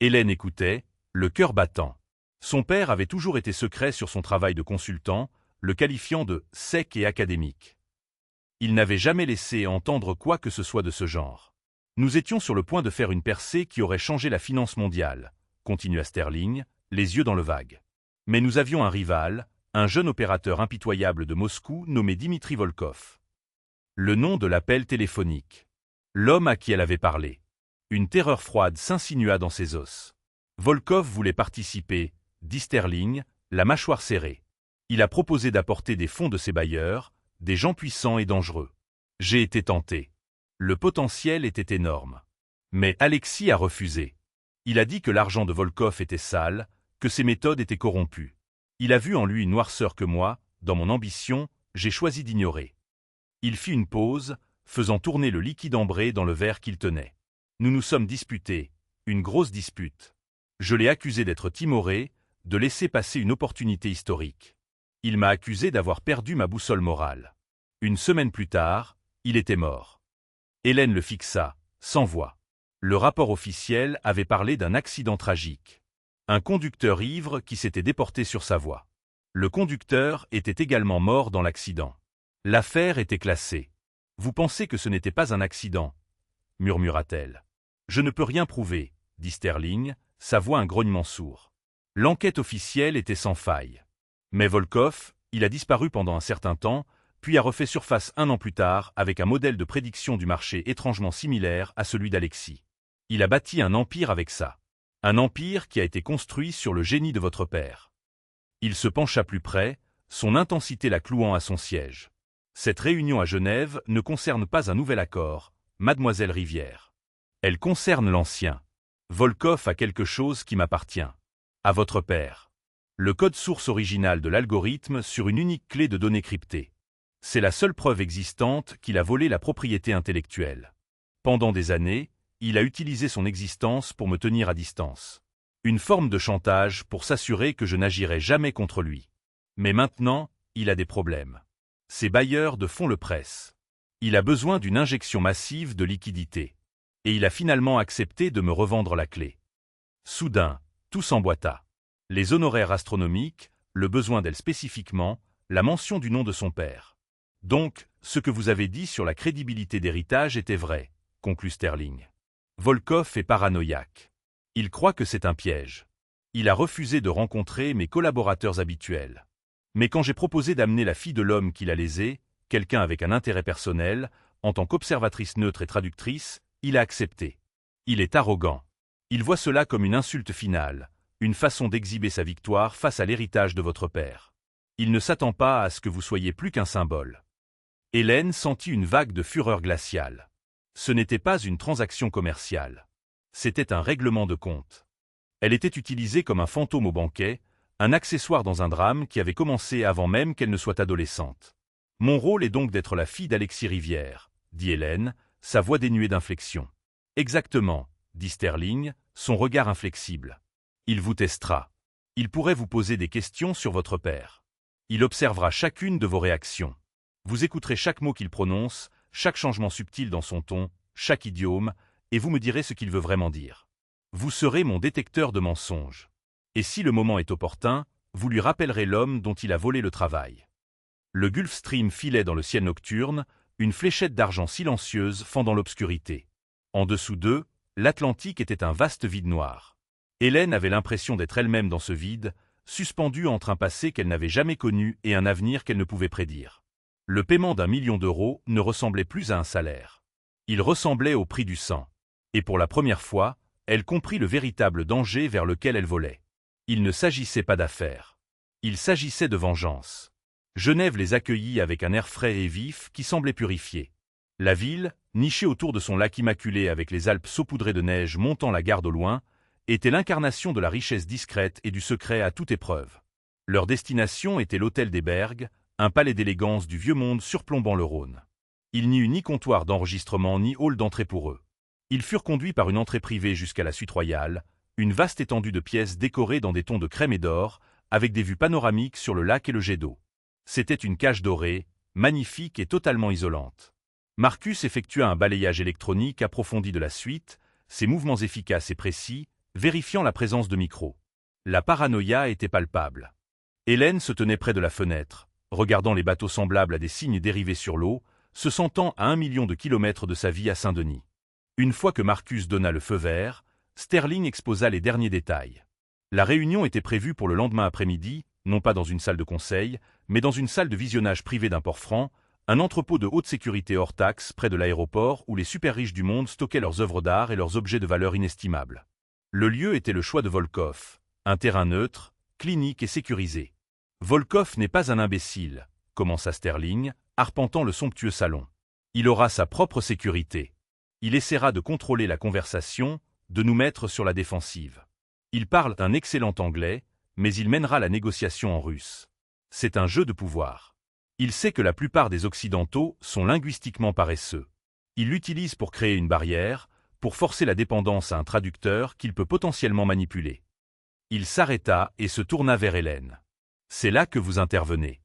Hélène écoutait, le cœur battant. Son père avait toujours été secret sur son travail de consultant, le qualifiant de « sec et académique ». Il n'avait jamais laissé entendre quoi que ce soit de ce genre. Nous étions sur le point de faire une percée qui aurait changé la finance mondiale, continua Sterling, les yeux dans le vague. Mais nous avions un rival, un jeune opérateur impitoyable de Moscou nommé Dimitri Volkov. Le nom de l'appel téléphonique. L'homme à qui elle avait parlé. Une terreur froide s'insinua dans ses os. Volkov voulait participer, dit Sterling, la mâchoire serrée. Il a proposé d'apporter des fonds de ses bailleurs, des gens puissants et dangereux. J'ai été tenté. Le potentiel était énorme. Mais Alexis a refusé. Il a dit que l'argent de Volkov était sale, que ses méthodes étaient corrompues. Il a vu en lui une noirceur que moi, dans mon ambition, j'ai choisi d'ignorer. Il fit une pause, faisant tourner le liquide ambré dans le verre qu'il tenait. Nous nous sommes disputés, une grosse dispute. Je l'ai accusé d'être timoré, de laisser passer une opportunité historique. Il m'a accusé d'avoir perdu ma boussole morale. Une semaine plus tard, il était mort. Hélène le fixa, sans voix. Le rapport officiel avait parlé d'un accident tragique. Un conducteur ivre qui s'était déporté sur sa voie. Le conducteur était également mort dans l'accident. L'affaire était classée. « Vous pensez que ce n'était pas un accident ?» murmura-t-elle. « Je ne peux rien prouver, » dit Sterling, sa voix un grognement sourd. L'enquête officielle était sans faille. Mais Volkov, il a disparu pendant un certain temps, puis a refait surface 1 an plus tard avec un modèle de prédiction du marché étrangement similaire à celui d'Alexis. Il a bâti un empire avec ça. Un empire qui a été construit sur le génie de votre père. Il se pencha plus près, son intensité la clouant à son siège. Cette réunion à Genève ne concerne pas un nouvel accord, mademoiselle Rivière. Elle concerne l'ancien. Volkov a quelque chose qui m'appartient. À votre père. Le code source original de l'algorithme sur une unique clé de données cryptée. C'est la seule preuve existante qu'il a volé la propriété intellectuelle. Pendant des années, il a utilisé son existence pour me tenir à distance. Une forme de chantage pour s'assurer que je n'agirais jamais contre lui. Mais maintenant, il a des problèmes. Ses bailleurs de fonds le pressent. Il a besoin d'une injection massive de liquidités. Et il a finalement accepté de me revendre la clé. Soudain, tout s'emboîta. Les honoraires astronomiques, le besoin d'elle spécifiquement, la mention du nom de son père. Donc, ce que vous avez dit sur la crédibilité d'héritage était vrai, conclut Sterling. Volkov est paranoïaque. Il croit que c'est un piège. Il a refusé de rencontrer mes collaborateurs habituels. Mais quand j'ai proposé d'amener la fille de l'homme qu'il a lésé, quelqu'un avec un intérêt personnel, en tant qu'observatrice neutre et traductrice, il a accepté. Il est arrogant. Il voit cela comme une insulte finale, une façon d'exhiber sa victoire face à l'héritage de votre père. Il ne s'attend pas à ce que vous soyez plus qu'un symbole. Hélène sentit une vague de fureur glaciale. Ce n'était pas une transaction commerciale. C'était un règlement de compte. Elle était utilisée comme un fantôme au banquet, un accessoire dans un drame qui avait commencé avant même qu'elle ne soit adolescente. Mon rôle est donc d'être la fille d'Alexis Rivière, dit Hélène, sa voix dénuée d'inflexion. Exactement, dit Sterling, son regard inflexible. Il vous testera. Il pourrait vous poser des questions sur votre père. Il observera chacune de vos réactions. Vous écouterez chaque mot qu'il prononce, chaque changement subtil dans son ton, chaque idiome, et vous me direz ce qu'il veut vraiment dire. Vous serez mon détecteur de mensonges. Et si le moment est opportun, vous lui rappellerez l'homme dont il a volé le travail. Le Gulf Stream filait dans le ciel nocturne, une fléchette d'argent silencieuse fendant l'obscurité. En dessous d'eux, l'Atlantique était un vaste vide noir. Hélène avait l'impression d'être elle-même dans ce vide, suspendue entre un passé qu'elle n'avait jamais connu et un avenir qu'elle ne pouvait prédire. Le paiement d'1 million d'euros ne ressemblait plus à un salaire. Il ressemblait au prix du sang. Et pour la première fois, elle comprit le véritable danger vers lequel elle volait. Il ne s'agissait pas d'affaires. Il s'agissait de vengeance. Genève les accueillit avec un air frais et vif qui semblait purifié. La ville, nichée autour de son lac immaculé avec les Alpes saupoudrées de neige montant la garde au loin, était l'incarnation de la richesse discrète et du secret à toute épreuve. Leur destination était l'hôtel des Bergues, un palais d'élégance du vieux monde surplombant le Rhône. Il n'y eut ni comptoir d'enregistrement ni hall d'entrée pour eux. Ils furent conduits par une entrée privée jusqu'à la suite royale, une vaste étendue de pièces décorées dans des tons de crème et d'or, avec des vues panoramiques sur le lac et le jet d'eau. C'était une cage dorée, magnifique et totalement isolante. Marcus effectua un balayage électronique approfondi de la suite, ses mouvements efficaces et précis, vérifiant la présence de micros. La paranoïa était palpable. Hélène se tenait près de la fenêtre, regardant les bateaux semblables à des cygnes dérivés sur l'eau, se sentant à 1 million de kilomètres de sa vie à Saint-Denis. Une fois que Marcus donna le feu vert, Sterling exposa les derniers détails. La réunion était prévue pour le lendemain après-midi, non pas dans une salle de conseil, mais dans une salle de visionnage privée d'un port franc, un entrepôt de haute sécurité hors taxe près de l'aéroport où les super riches du monde stockaient leurs œuvres d'art et leurs objets de valeur inestimable. Le lieu était le choix de Volkov, un terrain neutre, clinique et sécurisé. Volkov n'est pas un imbécile, commença Sterling, arpentant le somptueux salon. Il aura sa propre sécurité. Il essaiera de contrôler la conversation, de nous mettre sur la défensive. Il parle un excellent anglais, mais il mènera la négociation en russe. C'est un jeu de pouvoir. Il sait que la plupart des Occidentaux sont linguistiquement paresseux. Il l'utilise pour créer une barrière, pour forcer la dépendance à un traducteur qu'il peut potentiellement manipuler. Il s'arrêta et se tourna vers Hélène. C'est là que vous intervenez.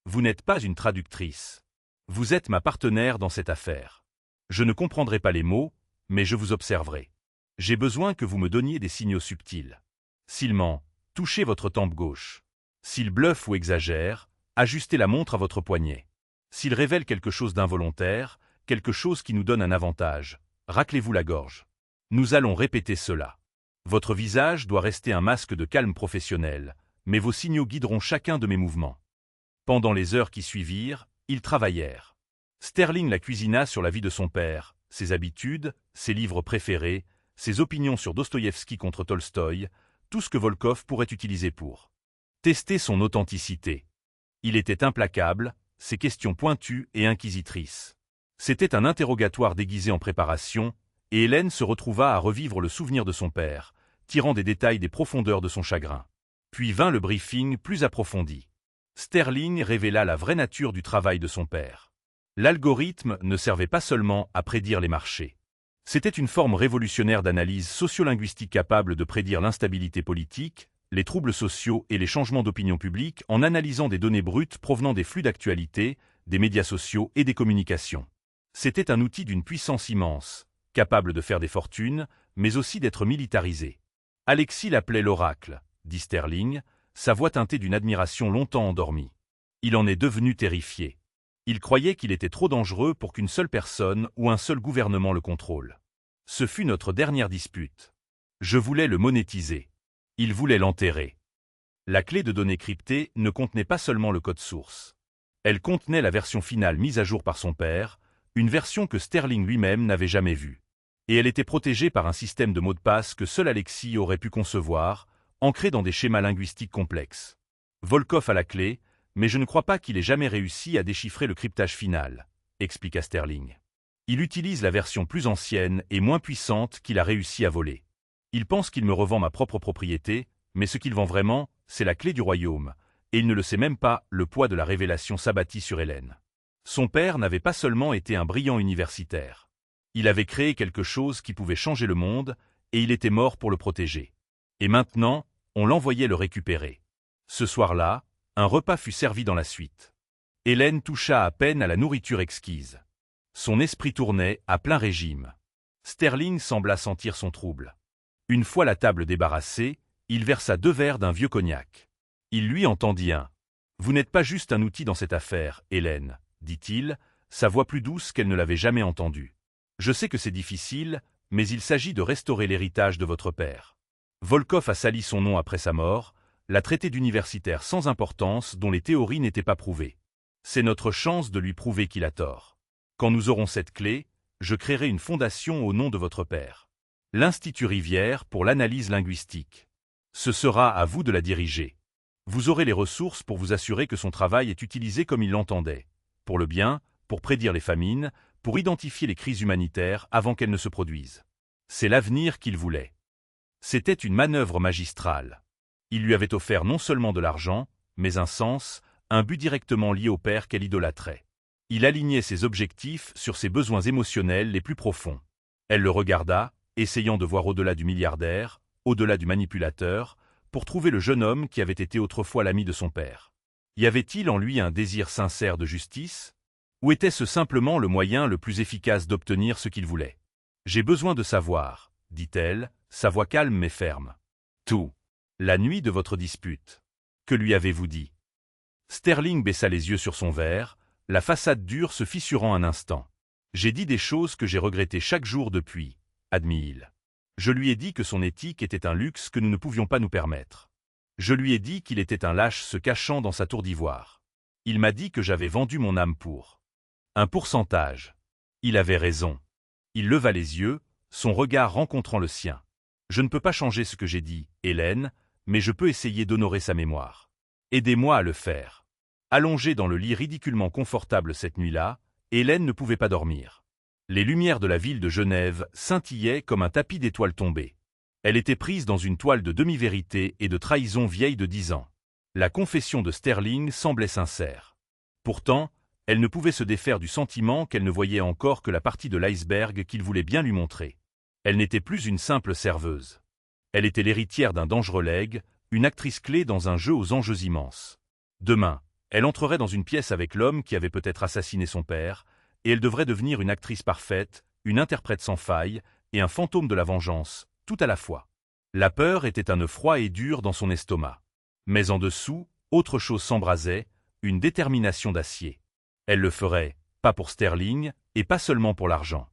Vous n'êtes pas une traductrice. Vous êtes ma partenaire dans cette affaire. Je ne comprendrai pas les mots, mais je vous observerai. J'ai besoin que vous me donniez des signaux subtils. S'il ment, touchez votre tempe gauche. S'il bluffe ou exagère, ajustez la montre à votre poignet. S'il révèle quelque chose d'involontaire, quelque chose qui nous donne un avantage, raclez-vous la gorge. Nous allons répéter cela. Votre visage doit rester un masque de calme professionnel, mais vos signaux guideront chacun de mes mouvements. Pendant les heures qui suivirent, ils travaillèrent. Sterling la cuisina sur la vie de son père, ses habitudes, ses livres préférés, ses opinions sur Dostoïevski contre Tolstoï, tout ce que Volkov pourrait utiliser pour tester son authenticité. Il était implacable, ses questions pointues et inquisitrices. C'était un interrogatoire déguisé en préparation, et Hélène se retrouva à revivre le souvenir de son père, tirant des détails des profondeurs de son chagrin. Puis vint le briefing plus approfondi. Sterling révéla la vraie nature du travail de son père. L'algorithme ne servait pas seulement à prédire les marchés. C'était une forme révolutionnaire d'analyse sociolinguistique capable de prédire l'instabilité politique, les troubles sociaux et les changements d'opinion publique en analysant des données brutes provenant des flux d'actualité, des médias sociaux et des communications. C'était un outil d'une puissance immense, capable de faire des fortunes, mais aussi d'être militarisé. Alexis l'appelait l'oracle, dit Sterling, sa voix teintée d'une admiration longtemps endormie. Il en est devenu terrifié. Il croyait qu'il était trop dangereux pour qu'une seule personne ou un seul gouvernement le contrôle. Ce fut notre dernière dispute. Je voulais le monétiser. Il voulait l'enterrer. La clé de données cryptée ne contenait pas seulement le code source. Elle contenait la version finale mise à jour par son père, une version que Sterling lui-même n'avait jamais vue. Et elle était protégée par un système de mots de passe que seul Alexis aurait pu concevoir, ancré dans des schémas linguistiques complexes. Volkov a la clé, mais je ne crois pas qu'il ait jamais réussi à déchiffrer le cryptage final, expliqua Sterling. Il utilise la version plus ancienne et moins puissante qu'il a réussi à voler. Il pense qu'il me revend ma propre propriété, mais ce qu'il vend vraiment, c'est la clé du royaume, et il ne le sait même pas, le poids de la révélation s'abattit sur Hélène. Son père n'avait pas seulement été un brillant universitaire. Il avait créé quelque chose qui pouvait changer le monde, et il était mort pour le protéger. Et maintenant, on l'envoyait le récupérer. Ce soir-là, un repas fut servi dans la suite. Hélène toucha à peine à la nourriture exquise. Son esprit tournait à plein régime. Sterling sembla sentir son trouble. Une fois la table débarrassée, il versa 2 verres d'un vieux cognac. Il lui entendit un. « Vous n'êtes pas juste un outil dans cette affaire, Hélène, » dit-il, sa voix plus douce qu'elle ne l'avait jamais entendue. « Je sais que c'est difficile, mais il s'agit de restaurer l'héritage de votre père. » Volkov a sali son nom après sa mort, l'a traité d'universitaire sans importance dont les théories n'étaient pas prouvées. C'est notre chance de lui prouver qu'il a tort. Quand nous aurons cette clé, je créerai une fondation au nom de votre père. L'Institut Rivière pour l'analyse linguistique. Ce sera à vous de la diriger. Vous aurez les ressources pour vous assurer que son travail est utilisé comme il l'entendait. Pour le bien, pour prédire les famines, pour identifier les crises humanitaires avant qu'elles ne se produisent. C'est l'avenir qu'il voulait. C'était une manœuvre magistrale. Il lui avait offert non seulement de l'argent, mais un sens, un but directement lié au père qu'elle idolâtrait. Il alignait ses objectifs sur ses besoins émotionnels les plus profonds. Elle le regarda, essayant de voir au-delà du milliardaire, au-delà du manipulateur, pour trouver le jeune homme qui avait été autrefois l'ami de son père. Y avait-il en lui un désir sincère de justice? Ou était-ce simplement le moyen le plus efficace d'obtenir ce qu'il voulait? « J'ai besoin de savoir, » dit-elle, sa voix calme mais ferme. « Tout. La nuit de votre dispute. Que lui avez-vous dit ?» Sterling baissa les yeux sur son verre, la façade dure se fissurant un instant. « J'ai dit des choses que j'ai regrettées chaque jour depuis, » admit-il. « Je lui ai dit que son éthique était un luxe que nous ne pouvions pas nous permettre. Je lui ai dit qu'il était un lâche se cachant dans sa tour d'ivoire. Il m'a dit que j'avais vendu mon âme pour un pourcentage. Il avait raison. » Il leva les yeux, son regard rencontrant le sien. « Je ne peux pas changer ce que j'ai dit, Hélène, mais je peux essayer d'honorer sa mémoire. Aidez-moi à le faire. » Allongée dans le lit ridiculement confortable cette nuit-là, Hélène ne pouvait pas dormir. Les lumières de la ville de Genève scintillaient comme un tapis d'étoiles tombées. Elle était prise dans une toile de demi-vérité et de trahison vieille de 10 ans. La confession de Sterling semblait sincère. Pourtant, elle ne pouvait se défaire du sentiment qu'elle ne voyait encore que la partie de l'iceberg qu'il voulait bien lui montrer. Elle n'était plus une simple serveuse. Elle était l'héritière d'un dangereux legs, une actrice clé dans un jeu aux enjeux immenses. Demain, elle entrerait dans une pièce avec l'homme qui avait peut-être assassiné son père, et elle devrait devenir une actrice parfaite, une interprète sans faille, et un fantôme de la vengeance, tout à la fois. La peur était un nœud froid et dur dans son estomac. Mais en dessous, autre chose s'embrasait, une détermination d'acier. Elle le ferait, pas pour Sterling, et pas seulement pour l'argent.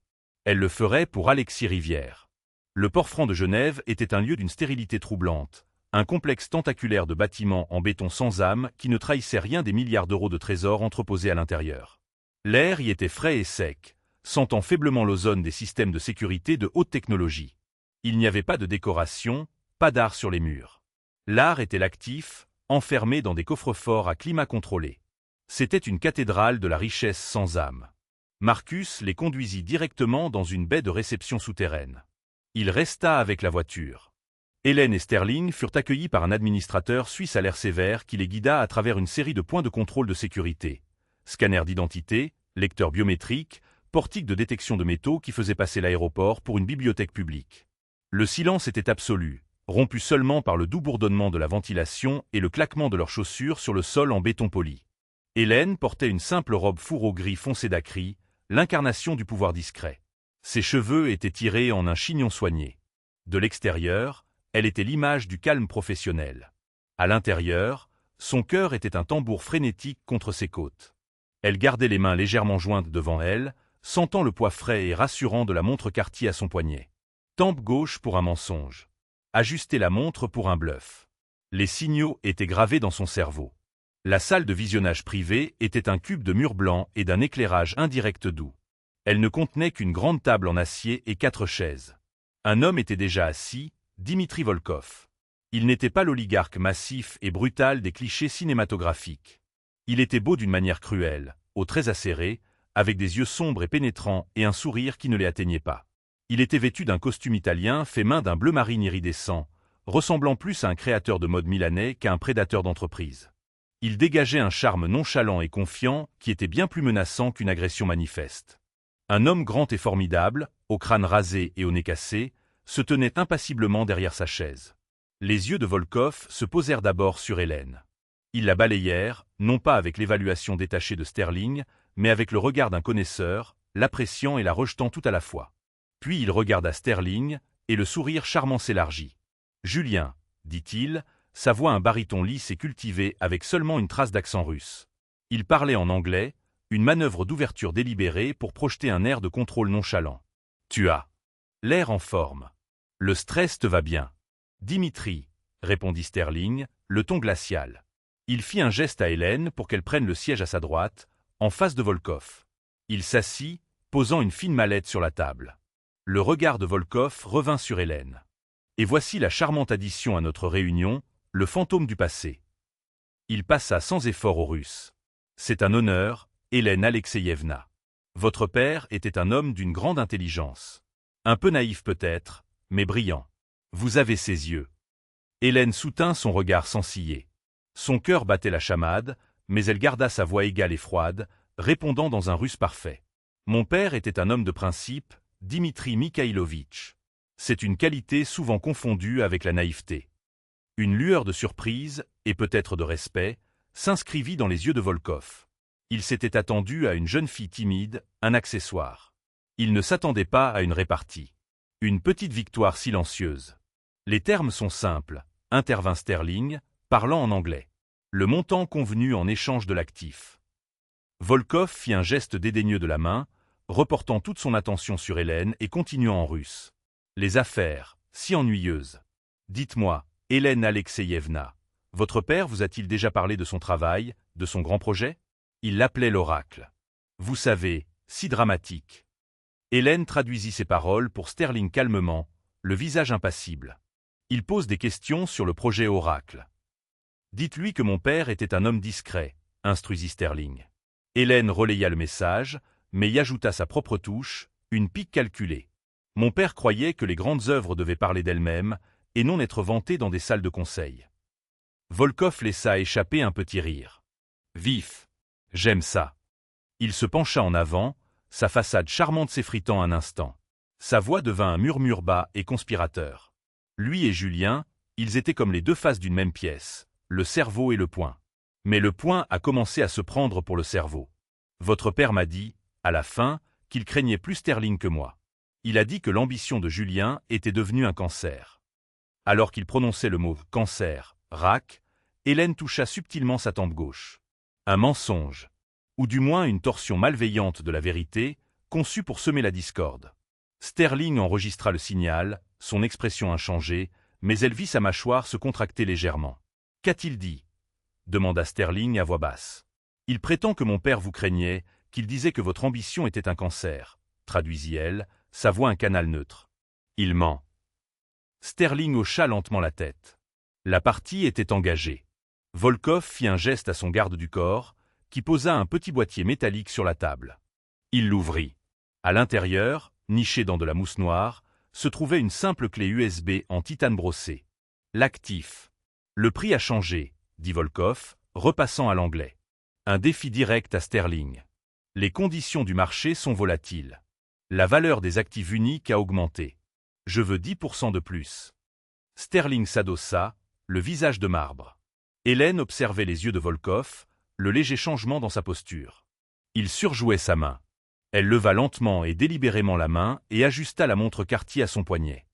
Elle le ferait pour Alexis Rivière. Le port franc de Genève était un lieu d'une stérilité troublante, un complexe tentaculaire de bâtiments en béton sans âme qui ne trahissait rien des milliards d'euros de trésors entreposés à l'intérieur. L'air y était frais et sec, sentant faiblement l'ozone des systèmes de sécurité de haute technologie. Il n'y avait pas de décoration, pas d'art sur les murs. L'art était l'actif, enfermé dans des coffres-forts à climat contrôlé. C'était une cathédrale de la richesse sans âme. Marcus les conduisit directement dans une baie de réception souterraine. Il resta avec la voiture. Hélène et Sterling furent accueillis par un administrateur suisse à l'air sévère qui les guida à travers une série de points de contrôle de sécurité. Scanner d'identité, lecteur biométrique, portique de détection de métaux qui faisait passer l'aéroport pour une bibliothèque publique. Le silence était absolu, rompu seulement par le doux bourdonnement de la ventilation et le claquement de leurs chaussures sur le sol en béton poli. Hélène portait une simple robe fourreau gris foncé d'acry, l'incarnation du pouvoir discret. Ses cheveux étaient tirés en un chignon soigné. De l'extérieur, elle était l'image du calme professionnel. À l'intérieur, son cœur était un tambour frénétique contre ses côtes. Elle gardait les mains légèrement jointes devant elle, sentant le poids frais et rassurant de la montre Cartier à son poignet. Tempe gauche pour un mensonge. Ajuster la montre pour un bluff. Les signaux étaient gravés dans son cerveau. La salle de visionnage privée était un cube de mur blanc et d'un éclairage indirect doux. Elle ne contenait qu'une grande table en acier et 4 chaises. Un homme était déjà assis, Dimitri Volkov. Il n'était pas l'oligarque massif et brutal des clichés cinématographiques. Il était beau d'une manière cruelle, aux traits acérés, avec des yeux sombres et pénétrants et un sourire qui ne les atteignait pas. Il était vêtu d'un costume italien fait main d'un bleu marine iridescent, ressemblant plus à un créateur de mode milanais qu'à un prédateur d'entreprise. Il dégageait un charme nonchalant et confiant qui était bien plus menaçant qu'une agression manifeste. Un homme grand et formidable, au crâne rasé et au nez cassé, se tenait impassiblement derrière sa chaise. Les yeux de Volkov se posèrent d'abord sur Hélène. Ils la balayèrent, non pas avec l'évaluation détachée de Sterling, mais avec le regard d'un connaisseur, l'appréciant et la rejetant tout à la fois. Puis il regarda Sterling, et le sourire charmant s'élargit. « Julien, » dit-il, sa voix un baryton lisse et cultivé avec seulement une trace d'accent russe. Il parlait en anglais, une manœuvre d'ouverture délibérée pour projeter un air de contrôle nonchalant. « Tu as l'air en forme. Le stress te va bien. »« Dimitri, » répondit Sterling, le ton glacial. Il fit un geste à Hélène pour qu'elle prenne le siège à sa droite, en face de Volkov. Il s'assit, posant une fine mallette sur la table. Le regard de Volkov revint sur Hélène. Et voici la charmante addition à notre réunion, le fantôme du passé. Il passa sans effort au russe. C'est un honneur, Hélène Alexeyevna. Votre père était un homme d'une grande intelligence. Un peu naïf peut-être, mais brillant. Vous avez ses yeux. Hélène soutint son regard sans ciller. Son cœur battait la chamade, mais elle garda sa voix égale et froide, répondant dans un russe parfait. Mon père était un homme de principe, Dimitri Mikhailovitch. C'est une qualité souvent confondue avec la naïveté. Une lueur de surprise, et peut-être de respect, s'inscrivit dans les yeux de Volkov. Il s'était attendu à une jeune fille timide, un accessoire. Il ne s'attendait pas à une répartie. Une petite victoire silencieuse. Les termes sont simples, intervint Sterling, parlant en anglais. Le montant convenu en échange de l'actif. Volkov fit un geste dédaigneux de la main, reportant toute son attention sur Hélène et continuant en russe. Les affaires, si ennuyeuses. Dites-moi, Hélène Alexeyevna, votre père vous a-t-il déjà parlé de son travail, de son grand projet? Il l'appelait l'oracle. Vous savez, si dramatique. Hélène traduisit ses paroles pour Sterling calmement, le visage impassible. Il pose des questions sur le projet oracle. Dites-lui que mon père était un homme discret, instruisit Sterling. Hélène relaya le message, mais y ajouta sa propre touche, une pique calculée. Mon père croyait que les grandes œuvres devaient parler d'elles-mêmes et non être vantées dans des salles de conseil. Volkov laissa échapper un petit rire. Vif. J'aime ça. Il se pencha en avant, sa façade charmante s'effritant un instant. Sa voix devint un murmure bas et conspirateur. Lui et Julien, ils étaient comme les deux faces d'une même pièce, le cerveau et le poing. Mais le poing a commencé à se prendre pour le cerveau. Votre père m'a dit, à la fin, qu'il craignait plus Sterling que moi. Il a dit que l'ambition de Julien était devenue un cancer. Alors qu'il prononçait le mot « cancer », « rack », Hélène toucha subtilement sa tempe gauche. Un mensonge, ou du moins une torsion malveillante de la vérité, conçue pour semer la discorde. Sterling enregistra le signal, son expression inchangée, mais elle vit sa mâchoire se contracter légèrement. « Qu'a-t-il dit » demanda Sterling à voix basse. « Il prétend que mon père vous craignait, qu'il disait que votre ambition était un cancer, » traduisit-elle, sa voix un canal neutre. « Il ment. » Sterling hocha lentement la tête. La partie était engagée. Volkov fit un geste à son garde du corps, qui posa un petit boîtier métallique sur la table. Il l'ouvrit. À l'intérieur, nichée dans de la mousse noire, se trouvait une simple clé USB en titane brossé. L'actif. Le prix a changé, dit Volkov, repassant à l'anglais. Un défi direct à Sterling. Les conditions du marché sont volatiles. La valeur des actifs uniques a augmenté. Je veux 10% de plus. Sterling s'adossa, le visage de marbre. Hélène observait les yeux de Volkov, le léger changement dans sa posture. Il surjouait sa main. Elle leva lentement et délibérément la main et ajusta la montre Cartier à son poignet.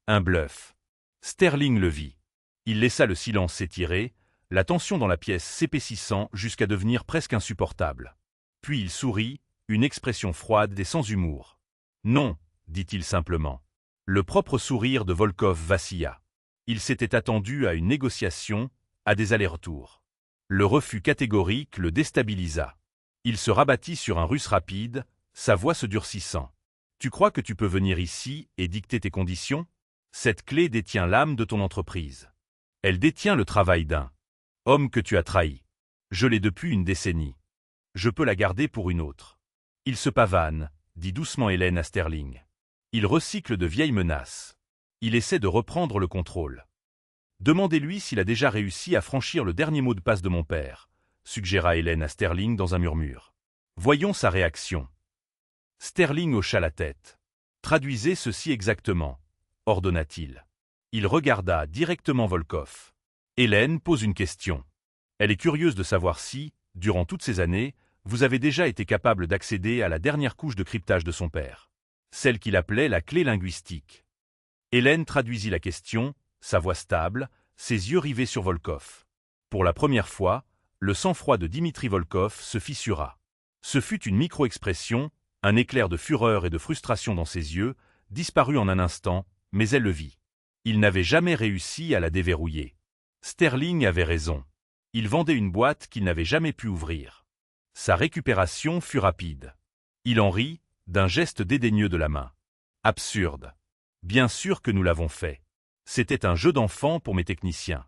Un bluff. Sterling le vit. Il laissa le silence s'étirer, la tension dans la pièce s'épaississant jusqu'à devenir presque insupportable. Puis il sourit, une expression froide et sans humour. « Non », dit-il simplement. Le propre sourire de Volkov vacilla. Il s'était attendu à une négociation, à des allers-retours. Le refus catégorique le déstabilisa. Il se rabattit sur un russe rapide, sa voix se durcissant. « Tu crois que tu peux venir ici et dicter tes conditions? Cette clé détient l'âme de ton entreprise. Elle détient le travail d'un homme que tu as trahi. Je l'ai depuis une décennie. Je peux la garder pour une autre. » Il se pavane, dit doucement Hélène à Sterling. Il recycle de vieilles menaces. Il essaie de reprendre le contrôle. « Demandez-lui s'il a déjà réussi à franchir le dernier mot de passe de mon père, suggéra Hélène à Sterling dans un murmure. Voyons sa réaction. Sterling hocha la tête. Traduisez ceci exactement, ordonna-t-il. Il regarda directement Volkov. Hélène pose une question. Elle est curieuse de savoir si, durant toutes ces années, vous avez déjà été capable d'accéder à la dernière couche de cryptage de son père, celle qu'il appelait la clé linguistique. Hélène traduisit la question, sa voix stable, ses yeux rivés sur Volkov. Pour la première fois, le sang-froid de Dimitri Volkov se fissura. Ce fut une micro-expression, un éclair de fureur et de frustration dans ses yeux, disparut en un instant, mais elle le vit. Il n'avait jamais réussi à la déverrouiller. Sterling avait raison. Il vendait une boîte qu'il n'avait jamais pu ouvrir. Sa récupération fut rapide. Il en rit, d'un geste dédaigneux de la main. Absurde. Bien sûr que nous l'avons fait. C'était un jeu d'enfant pour mes techniciens.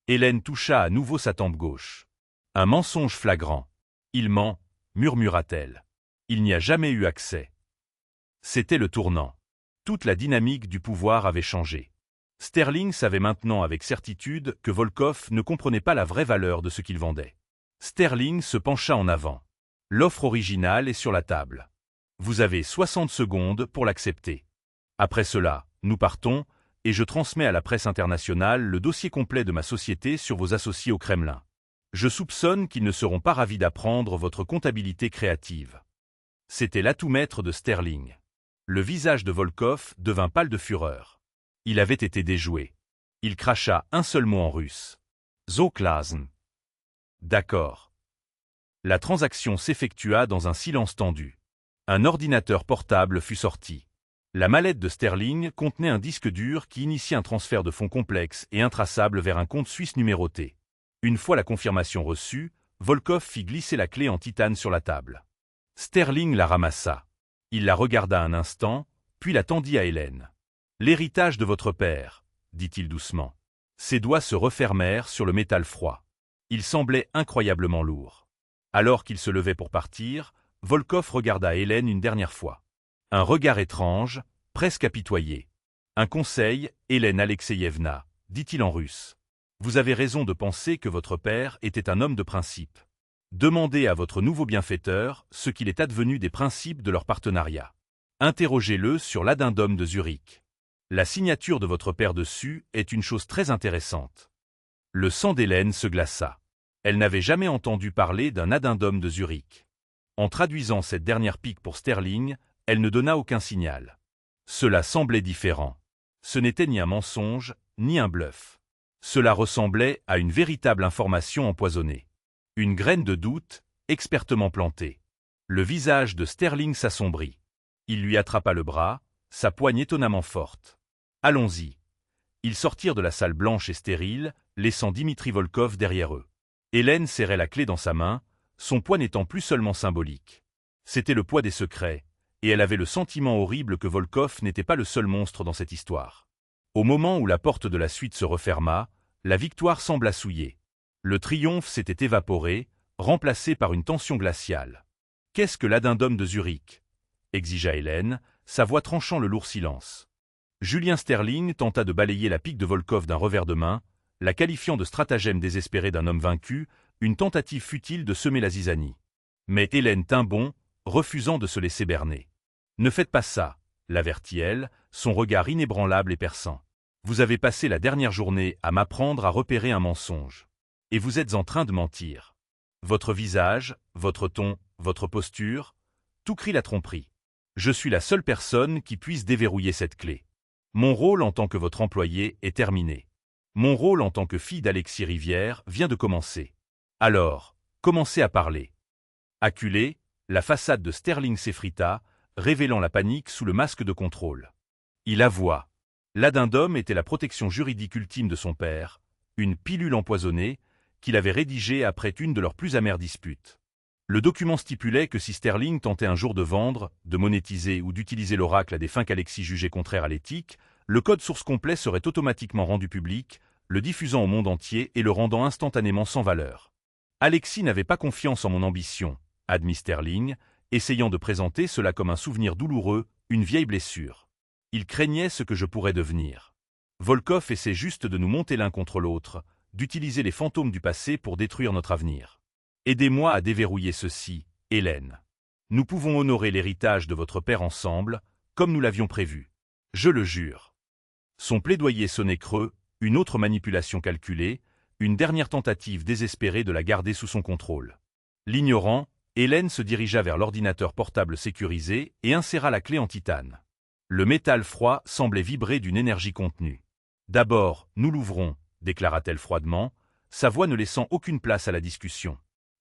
Hélène toucha à nouveau sa tempe gauche. Un mensonge flagrant. Il ment, murmura-t-elle. Il n'y a jamais eu accès. C'était le tournant. Toute la dynamique du pouvoir avait changé. Sterling savait maintenant avec certitude que Volkov ne comprenait pas la vraie valeur de ce qu'il vendait. Sterling se pencha en avant. L'offre originale est sur la table. Vous avez 60 secondes pour l'accepter. Après cela, nous partons, et je transmets à la presse internationale le dossier complet de ma société sur vos associés au Kremlin. Je soupçonne qu'ils ne seront pas ravis d'apprendre votre comptabilité créative. C'était l'atout maître de Sterling. Le visage de Volkov devint pâle de fureur. Il avait été déjoué. Il cracha un seul mot en russe. Zoklasen. D'accord. La transaction s'effectua dans un silence tendu. Un ordinateur portable fut sorti. La mallette de Sterling contenait un disque dur qui initiait un transfert de fonds complexe et intraçable vers un compte suisse numéroté. Une fois la confirmation reçue, Volkov fit glisser la clé en titane sur la table. Sterling la ramassa. Il la regarda un instant, puis la tendit à Hélène. « L'héritage de votre père, » dit-il doucement. Ses doigts se refermèrent sur le métal froid. Il semblait incroyablement lourd. Alors qu'il se levait pour partir, Volkov regarda Hélène une dernière fois. Un regard étrange, presque apitoyé. « Un conseil, Hélène Alexeyevna, » dit-il en russe. « Vous avez raison de penser que votre père était un homme de principe. Demandez à votre nouveau bienfaiteur ce qu'il est advenu des principes de leur partenariat. Interrogez-le sur l'addendum de Zurich. La signature de votre père dessus est une chose très intéressante. » Le sang d'Hélène se glaça. Elle n'avait jamais entendu parler d'un addendum de Zurich. En traduisant cette dernière pique pour Sterling, elle ne donna aucun signal. Cela semblait différent. Ce n'était ni un mensonge, ni un bluff. Cela ressemblait à une véritable information empoisonnée. Une graine de doute, expertement plantée. Le visage de Sterling s'assombrit. Il lui attrapa le bras, sa poigne étonnamment forte. « Allons-y. » Ils sortirent de la salle blanche et stérile, laissant Dimitri Volkov derrière eux. Hélène serrait la clé dans sa main, son poids n'étant plus seulement symbolique. C'était le poids des secrets, et elle avait le sentiment horrible que Volkov n'était pas le seul monstre dans cette histoire. Au moment où la porte de la suite se referma, la victoire sembla souillée. Le triomphe s'était évaporé, remplacé par une tension glaciale. « Qu'est-ce que l'addendum de Zurich ?» exigea Hélène, sa voix tranchant le lourd silence. Julien Sterling tenta de balayer la pique de Volkov d'un revers de main, la qualifiant de stratagème désespéré d'un homme vaincu, une tentative futile de semer la zizanie. Mais Hélène tint bon, refusant de se laisser berner. « Ne faites pas ça, » l'avertit-elle, son regard inébranlable et perçant. « Vous avez passé la dernière journée à m'apprendre à repérer un mensonge. Et vous êtes en train de mentir. Votre visage, votre ton, votre posture, Tout crie la tromperie. Je suis la seule personne qui puisse déverrouiller cette clé. Mon rôle en tant que votre employé est terminé. Mon rôle en tant que fille d'Alexis Rivière vient de commencer. Alors, commencez à parler. Acculé, la façade de Sterling s'effrita, révélant la panique sous le masque de contrôle. Il avoua. L'addendum était la protection juridique ultime de son père, une pilule empoisonnée qu'il avait rédigée après une de leurs plus amères disputes. Le document stipulait que si Sterling tentait un jour de vendre, de monétiser ou d'utiliser l'oracle à des fins qu'Alexis jugeait contraires à l'éthique, le code source complet serait automatiquement rendu public, le diffusant au monde entier et le rendant instantanément sans valeur. Alexis n'avait pas confiance en mon ambition, admit Sterling, essayant de présenter cela comme un souvenir douloureux, une vieille blessure. Il craignait ce que je pourrais devenir. Volkov essaie juste de nous monter l'un contre l'autre, d'utiliser les fantômes du passé pour détruire notre avenir. Aidez-moi à déverrouiller ceci, Hélène. Nous pouvons honorer l'héritage de votre père ensemble, comme nous l'avions prévu. Je le jure. Son plaidoyer sonnait creux, une autre manipulation calculée, une dernière tentative désespérée de la garder sous son contrôle. L'ignorant, Hélène se dirigea vers l'ordinateur portable sécurisé et inséra la clé en titane. Le métal froid semblait vibrer d'une énergie contenue. « D'abord, nous l'ouvrons », déclara-t-elle froidement, sa voix ne laissant aucune place à la discussion.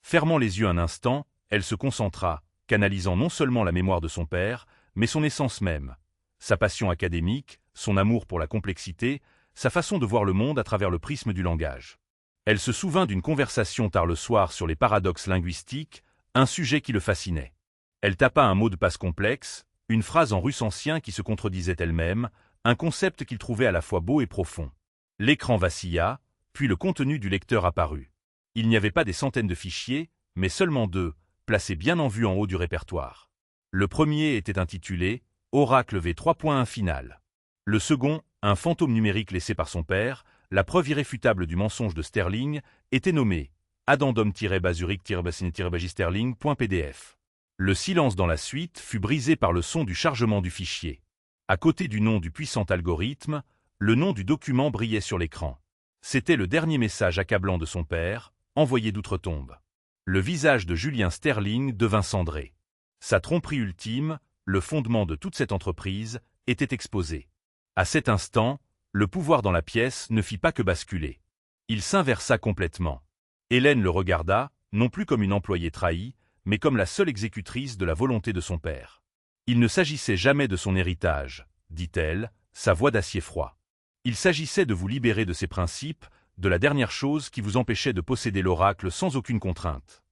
Fermant les yeux un instant, elle se concentra, canalisant non seulement la mémoire de son père, mais son essence même, sa passion académique, son amour pour la complexité, sa façon de voir le monde à travers le prisme du langage. Elle se souvint d'une conversation tard le soir sur les paradoxes linguistiques, un sujet qui le fascinait. Elle tapa un mot de passe complexe, une phrase en russe ancien qui se contredisait elle-même, un concept qu'il trouvait à la fois beau et profond. L'écran vacilla, puis le contenu du lecteur apparut. Il n'y avait pas des centaines de fichiers, mais seulement 2, placés bien en vue en haut du répertoire. Le premier était intitulé « Oracle V3.1 final ». Le second, un fantôme numérique laissé par son père, la preuve irréfutable du mensonge de Sterling, était nommé « addendum-basuric-sterling.pdf ». Le silence dans la suite fut brisé par le son du chargement du fichier. À côté du nom du puissant algorithme, le nom du document brillait sur l'écran. C'était le dernier message accablant de son père, envoyé d'outre-tombe. Le visage de Julien Sterling devint cendré. Sa tromperie ultime, le fondement de toute cette entreprise, était exposé. À cet instant, le pouvoir dans la pièce ne fit pas que basculer. Il s'inversa complètement. Hélène le regarda, non plus comme une employée trahie, mais comme la seule exécutrice de la volonté de son père. Il ne s'agissait jamais de son héritage, dit-elle, sa voix d'acier froid. Il s'agissait de vous libérer de ces principes, de la dernière chose qui vous empêchait de posséder l'oracle sans aucune contrainte.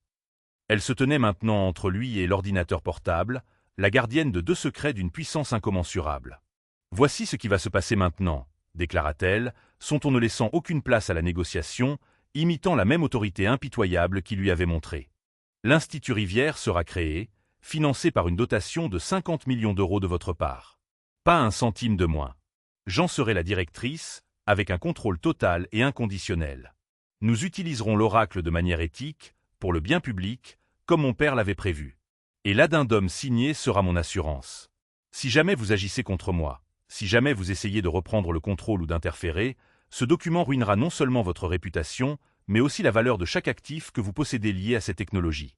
Elle se tenait maintenant entre lui et l'ordinateur portable, la gardienne de 2 secrets d'une puissance incommensurable. « Voici ce qui va se passer maintenant », déclara-t-elle, son ton ne laissant aucune place à la négociation, imitant la même autorité impitoyable qu'il lui avait montrée. L'Institut Rivière sera créé, financé par une dotation de 50 millions d'euros de votre part. Pas un centime de moins. J'en serai la directrice, avec un contrôle total et inconditionnel. Nous utiliserons l'oracle de manière éthique, pour le bien public, comme mon père l'avait prévu. Et l'addendum signé sera mon assurance. Si jamais vous agissez contre moi, si jamais vous essayez de reprendre le contrôle ou d'interférer, ce document ruinera non seulement votre réputation, mais aussi la valeur de chaque actif que vous possédez lié à cette technologie.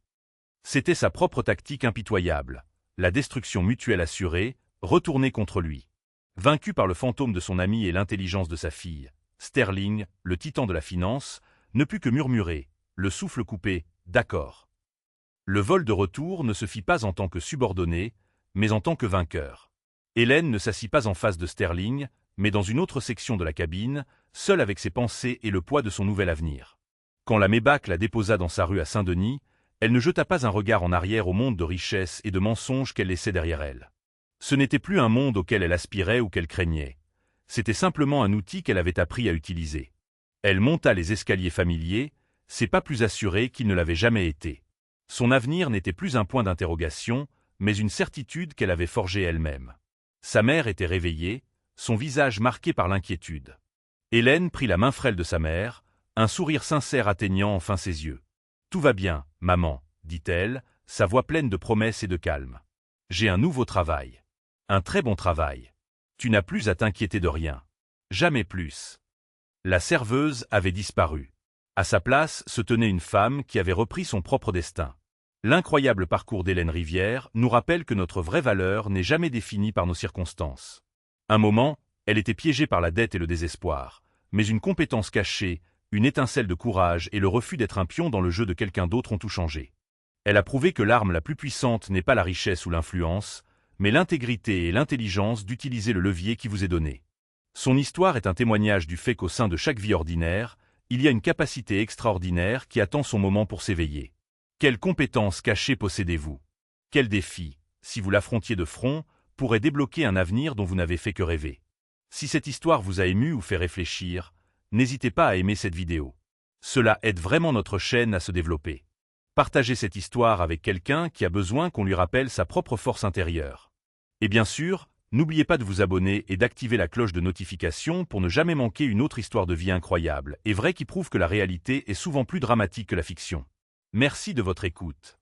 C'était sa propre tactique impitoyable, la destruction mutuelle assurée, retournée contre lui. Vaincu par le fantôme de son ami et l'intelligence de sa fille, Sterling, le titan de la finance, ne put que murmurer, le souffle coupé, « D'accord ». Le vol de retour ne se fit pas en tant que subordonné, mais en tant que vainqueur. Hélène ne s'assit pas en face de Sterling, mais dans une autre section de la cabine, seule avec ses pensées et le poids de son nouvel avenir. Quand la Maybach la déposa dans sa rue à Saint-Denis, elle ne jeta pas un regard en arrière au monde de richesse et de mensonges qu'elle laissait derrière elle. Ce n'était plus un monde auquel elle aspirait ou qu'elle craignait. C'était simplement un outil qu'elle avait appris à utiliser. Elle monta les escaliers familiers, ses pas plus assurés qu'ils ne l'avaient jamais été. Son avenir n'était plus un point d'interrogation, mais une certitude qu'elle avait forgée elle-même. Sa mère était réveillée, son visage marqué par l'inquiétude. Hélène prit la main frêle de sa mère, un sourire sincère atteignant enfin ses yeux. « Tout va bien, maman, » dit-elle, sa voix pleine de promesses et de calme. « J'ai un nouveau travail. Un très bon travail. Tu n'as plus à t'inquiéter de rien. Jamais plus. » La serveuse avait disparu. À sa place se tenait une femme qui avait repris son propre destin. L'incroyable parcours d'Hélène Rivière nous rappelle que notre vraie valeur n'est jamais définie par nos circonstances. Un moment, elle était piégée par la dette et le désespoir, mais une compétence cachée, une étincelle de courage et le refus d'être un pion dans le jeu de quelqu'un d'autre ont tout changé. Elle a prouvé que l'arme la plus puissante n'est pas la richesse ou l'influence, mais l'intégrité et l'intelligence d'utiliser le levier qui vous est donné. Son histoire est un témoignage du fait qu'au sein de chaque vie ordinaire, il y a une capacité extraordinaire qui attend son moment pour s'éveiller. Quelles compétences cachées possédez-vous? Quel défi, si vous l'affrontiez de front, pourrait débloquer un avenir dont vous n'avez fait que rêver? Si cette histoire vous a ému ou fait réfléchir, n'hésitez pas à aimer cette vidéo. Cela aide vraiment notre chaîne à se développer. Partagez cette histoire avec quelqu'un qui a besoin qu'on lui rappelle sa propre force intérieure. Et bien sûr, n'oubliez pas de vous abonner et d'activer la cloche de notification pour ne jamais manquer une autre histoire de vie incroyable et vraie qui prouve que la réalité est souvent plus dramatique que la fiction. Merci de votre écoute.